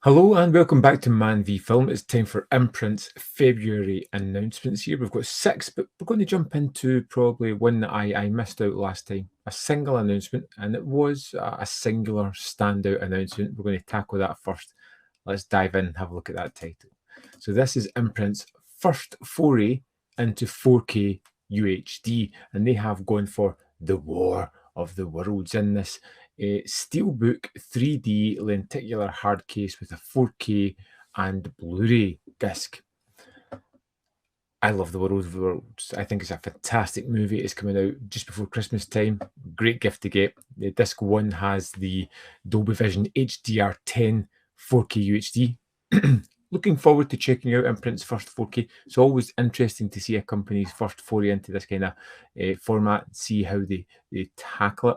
Hello and welcome back to ManVFilm. It's time for Imprint's February announcements here. We've got 6, but we're going to jump into probably one that I missed out last time. A single announcement, and it was a singular standout announcement. We're going to tackle that first. Let's dive in and have a look at that title. So this is Imprint's first foray into 4K UHD, and they have gone for the War of the Worlds in this Steelbook 3D lenticular hard case with a 4K and Blu-ray disc. I love The World of the Worlds. I think it's a fantastic movie. It's coming out just before Christmas time. Great gift to get. The disc 1 has the Dolby Vision HDR10 4K UHD. Looking forward to checking out Imprint's first 4K. It's always interesting to see a company's first foray into this kind of format and see how they tackle it.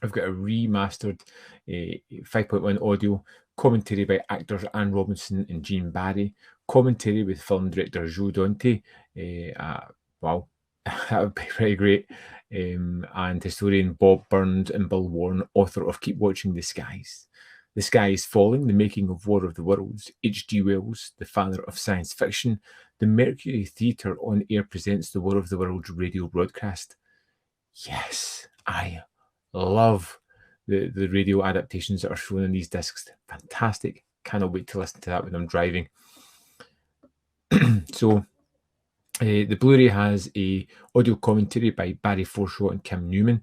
I've got a remastered 5.1 audio, commentary by actors Anne Robinson and Jean Barry, commentary with film director Joe Dante. Wow, that would be pretty great. And historian Bob Burns and Bill Warren, author of Keep Watching the Skies. The Sky is Falling, The Making of War of the Worlds, H.G. Wells, the father of science fiction. The Mercury Theatre on Air presents the War of the Worlds radio broadcast. Yes, I love the radio adaptations that are shown in these discs. Fantastic. Cannot wait to listen to that when I'm driving. So the Blu-ray has a audio commentary by Barry Forshaw and Kim Newman.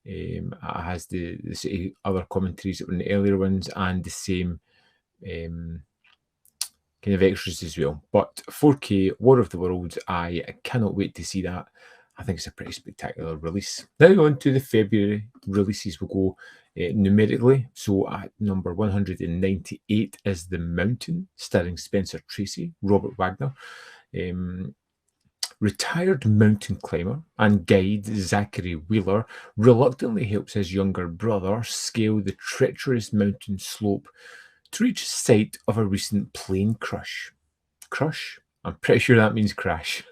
It has the other commentaries that were in the earlier ones and the same kind of extras as well. But 4K War of the Worlds, I cannot wait to see that. I think it's a pretty spectacular release. Now on to the February releases. We'll go numerically. So at number 198 is The Mountain, starring Spencer Tracy, Robert Wagner. Retired mountain climber and guide Zachary Wheeler reluctantly helps his younger brother scale the treacherous mountain slope to reach the site of a recent plane crash. Crush? I'm pretty sure that means crash.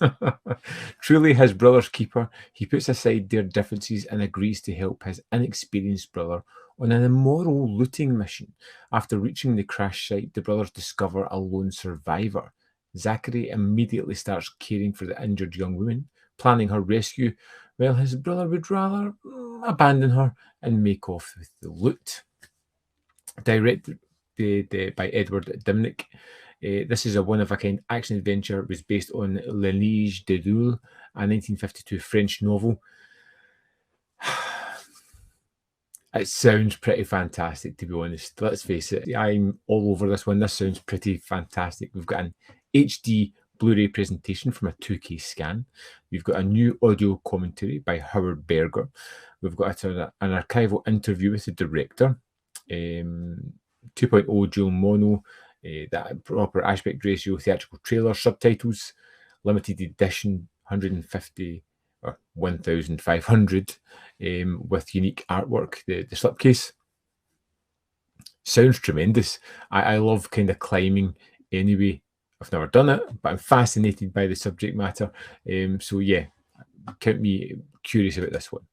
Truly his brother's keeper, he puts aside their differences and agrees to help his inexperienced brother on an immoral looting mission. After reaching the crash site, the brothers discover a lone survivor. Zachary immediately starts caring for the injured young woman, planning her rescue, while his brother would rather abandon her and make off with the loot. Directed by Edward Dimnick. This is a one-of-a-kind action adventure. It was based on Lineage de Rule, a 1952 French novel. It sounds pretty fantastic, to be honest. Let's face it, I'm all over this one. This sounds pretty fantastic. We've got an HD Blu-ray presentation from a 2K scan. We've got a new audio commentary by Howard Berger. We've got an archival interview with the director. 2.0 dual mono, that proper aspect ratio, theatrical trailer, subtitles, limited edition 150 or 1,500 with unique artwork, the slipcase. Sounds tremendous. I love kind of climbing anyway. I've never done it, but I'm fascinated by the subject matter. So yeah, count me curious about this one.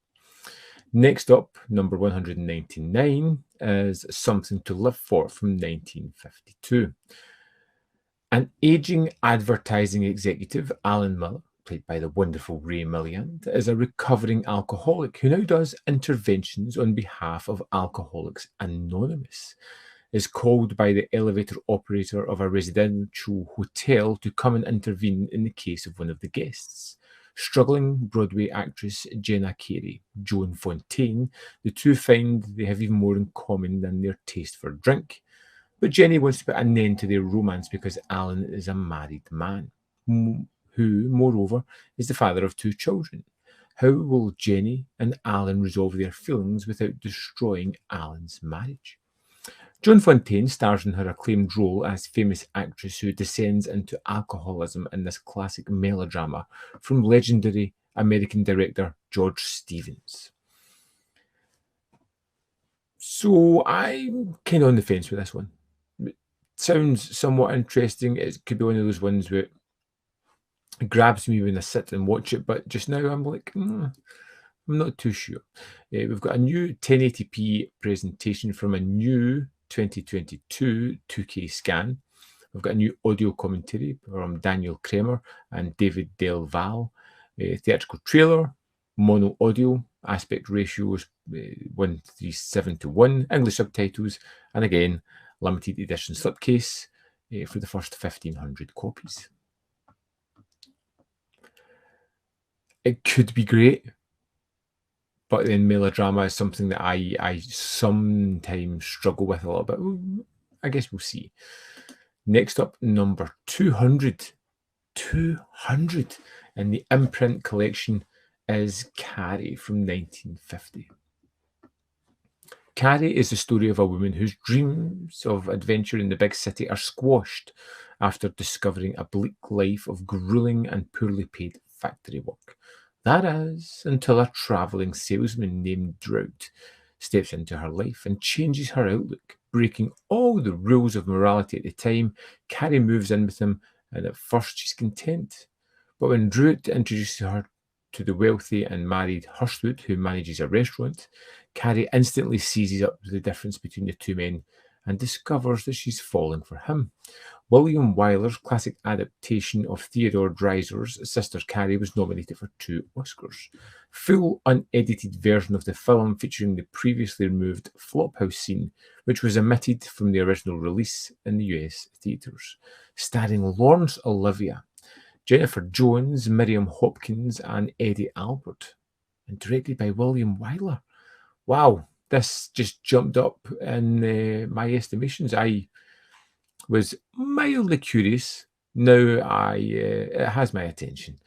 Next up, number 199 is Something to Live For from 1952. An aging advertising executive, Alan Miller, played by the wonderful Ray Milland, is a recovering alcoholic who now does interventions on behalf of Alcoholics Anonymous. Is called by the elevator operator of a residential hotel to come and intervene in the case of one of the guests. Struggling Broadway actress Jenna Carrie, Joan Fontaine, the two find they have even more in common than their taste for drink. But Jenny wants to put an end to their romance because Alan is a married man, who, moreover, is the father of 2 children. How will Jenny and Alan resolve their feelings without destroying Alan's marriage? Joan Fontaine stars in her acclaimed role as famous actress who descends into alcoholism in this classic melodrama from legendary American director George Stevens. So I'm kind of on the fence with this one. It sounds somewhat interesting. It could be one of those ones where it grabs me when I sit and watch it, but just now I'm like, I'm not too sure. We've got a new 1080p presentation from a new 2022 2K scan. We've got a new audio commentary from Daniel Kramer and David Del Val. Theatrical trailer, mono audio, aspect ratio is 1:37:1, English subtitles, and again, limited edition slipcase for the first 1,500 copies. It could be great, but then melodrama is something that I sometimes struggle with a little bit. I guess we'll see. Next up, number 200. 200 in the Imprint collection is Carrie from 1950. Carrie is the story of a woman whose dreams of adventure in the big city are squashed after discovering a bleak life of grueling and poorly paid factory work. That is, until a travelling salesman named Drought steps into her life and changes her outlook. Breaking all the rules of morality at the time, Carrie moves in with him, and at first she's content. But when Drought introduces her to the wealthy and married Hurstwood, who manages a restaurant, Carrie instantly seizes up the difference between the two men and discovers that she's fallen for him. William Wyler's classic adaptation of Theodore Dreiser's Sister Carrie was nominated for 2 Oscars. Full unedited version of the film featuring the previously removed flophouse scene, which was omitted from the original release in the US theatres, starring Laurence Olivier, Jennifer Jones, Miriam Hopkins, and Eddie Albert, and directed by William Wyler. Wow, this just jumped up in my estimations. I was mildly curious. Now it has my attention.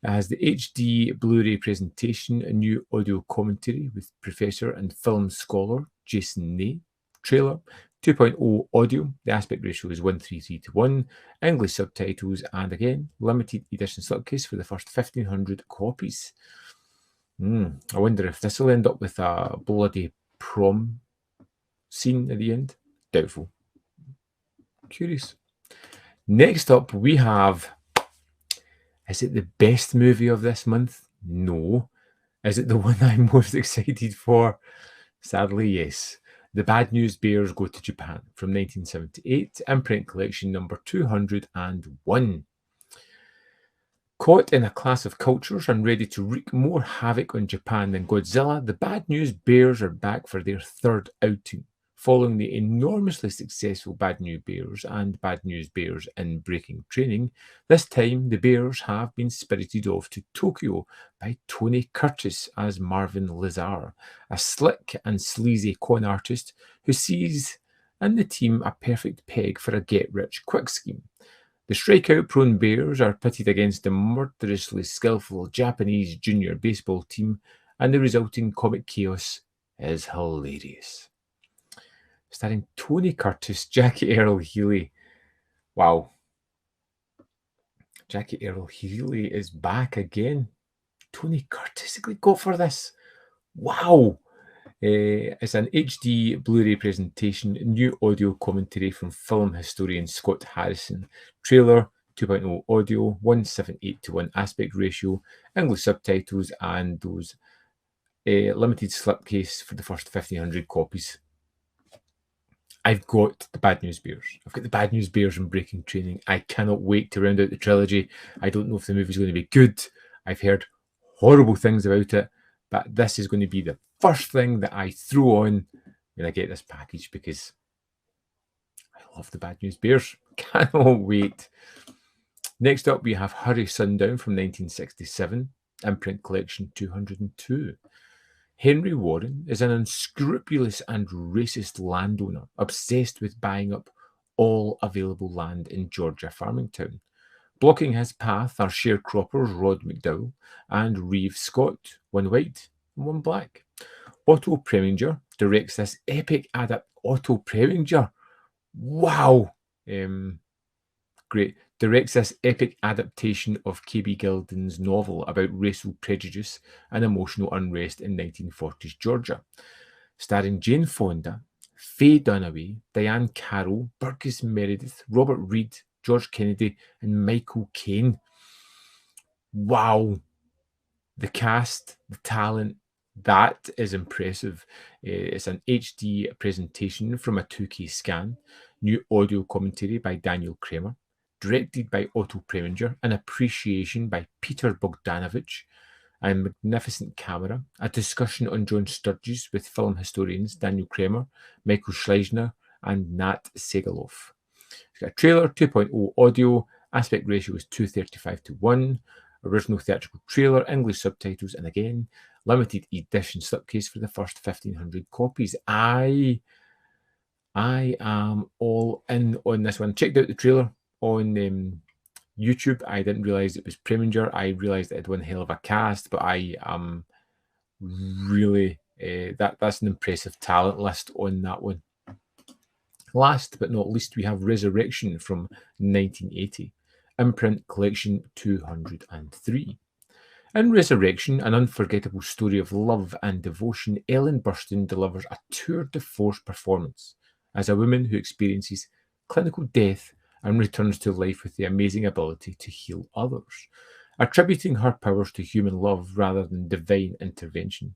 It has the HD Blu-ray presentation, a new audio commentary with professor and film scholar Jason Ney, trailer, 2.0 audio, the aspect ratio is 1:33:1, English subtitles, and again, limited edition slipcase for the first 1,500 copies. I wonder if this will end up with a bloody prom scene at the end. Doubtful. Curious. Next up, we have, is it the best movie of this month? No. Is it the one I'm most excited for? Sadly, yes. The Bad News Bears Go to Japan from 1978, Imprint collection number 201. Caught in a clash of cultures and ready to wreak more havoc on Japan than Godzilla, the Bad News Bears are back for their third outing. Following the enormously successful Bad News Bears and Bad News Bears in Breaking Training, this time the Bears have been spirited off to Tokyo by Tony Curtis as Marvin Lazar, a slick and sleazy con artist who sees in the team a perfect peg for a get-rich-quick scheme. The strikeout-prone Bears are pitted against the murderously skillful Japanese junior baseball team, and the resulting comic chaos is hilarious. Starring Tony Curtis, Jackie Earle Healy. Wow. Jackie Earle Healy is back again. Tony Curtis go for this. Wow. It's an HD Blu-ray presentation, new audio commentary from film historian Scott Harrison. Trailer, 2.0 audio, 1:78:1 aspect ratio, English subtitles, and those limited slipcase for the first 1,500 copies. I've got the Bad News Bears. I've got the Bad News Bears and Breaking Training. I cannot wait to round out the trilogy. I don't know if the movie's going to be good. I've heard horrible things about it, but this is going to be the first thing that I throw on when I get this package because I love the Bad News Bears. Cannot wait. Next up, we have Hurry Sundown from 1967, Imprint Collection 202. Henry Warren is an unscrupulous and racist landowner obsessed with buying up all available land in Georgia farming town. Blocking his path are sharecroppers Rod McDowell and Reeve Scott, one white and one black. Otto Preminger directs this epic Otto Preminger, wow, great, directs this epic adaptation of K.B. Gilden's novel about racial prejudice and emotional unrest in 1940s Georgia. Starring Jane Fonda, Faye Dunaway, Diane Carroll, Burgess Meredith, Robert Reed, George Kennedy, and Michael Caine. Wow. The cast, the talent, That is impressive. It's an HD presentation from a 2K scan, new audio commentary by Daniel Kramer, directed by Otto Preminger, an appreciation by Peter Bogdanovich, a magnificent camera, a discussion on John Sturges with film historians Daniel Kramer, Michael Schleisner, and Nat Segaloff. It's got a trailer, 2.0 audio, aspect ratio is 235:1, original theatrical trailer, English subtitles, and again, limited edition slipcase for the first 1,500 copies. I am all in on this one. Checked out the trailer on YouTube. I didn't realize it was Preminger. I realized it had one hell of a cast, but I am really that's an impressive talent list on that one. Last but not least, we have Resurrection from 1980, Imprint Collection 203. In Resurrection, an unforgettable story of love and devotion, Ellen Burstyn delivers a tour de force performance as a woman who experiences clinical death and returns to life with the amazing ability to heal others. Attributing her powers to human love rather than divine intervention,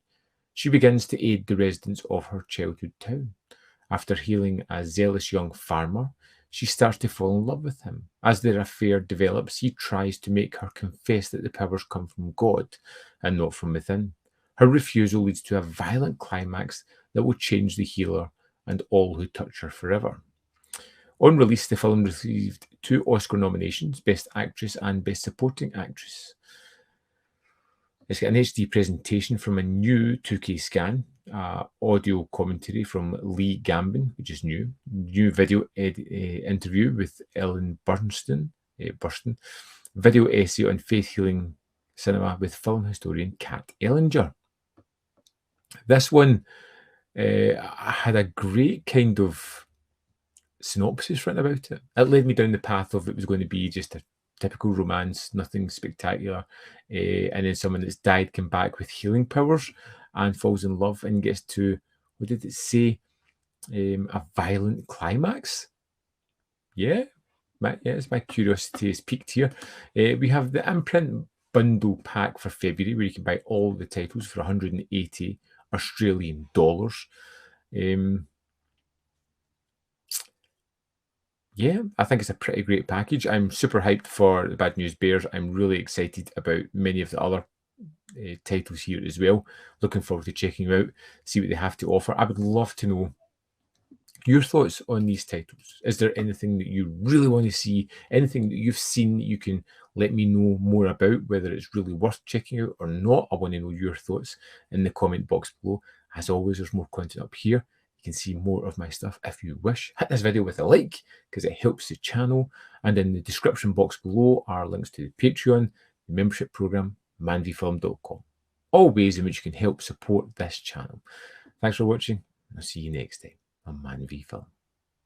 she begins to aid the residents of her childhood town. After healing a zealous young farmer, she starts to fall in love with him. As their affair develops, he tries to make her confess that the powers come from God and not from within. Her refusal leads to a violent climax that will change the healer and all who touch her forever. On release, the film received 2 Oscar nominations, Best Actress and Best Supporting Actress. It's got an HD presentation from a new 2K scan, audio commentary from Lee Gambin, which is new video interview with Ellen Burstyn, video essay on faith healing cinema with film historian Kat Ellinger. This one had a great kind of synopsis written about it. It led me down the path of it was going to be just a typical romance, nothing spectacular, and then someone that's died came back with healing powers and falls in love and gets to, what did it say, a violent climax. Yeah, my curiosity is piqued here. We have the Imprint bundle pack for February, where you can buy all the titles for 180 Australian dollars. Yeah, I think it's a pretty great package. I'm super hyped for The Bad News Bears. I'm really excited about many of the other titles here as well. Looking forward to checking them out, see what they have to offer. I would love to know your thoughts on these titles. Is there anything that you really want to see? Anything that you've seen that you can let me know more about, whether it's really worth checking out or not? I want to know your thoughts in the comment box below. As always, there's more content up here. You can see more of my stuff if you wish. Hit this video with a like because it helps the channel. And in the description box below are links to the Patreon, the membership program, ManVFilm.com. All ways in which you can help support this channel. Thanks for watching. I'll see you next time on ManVFilm.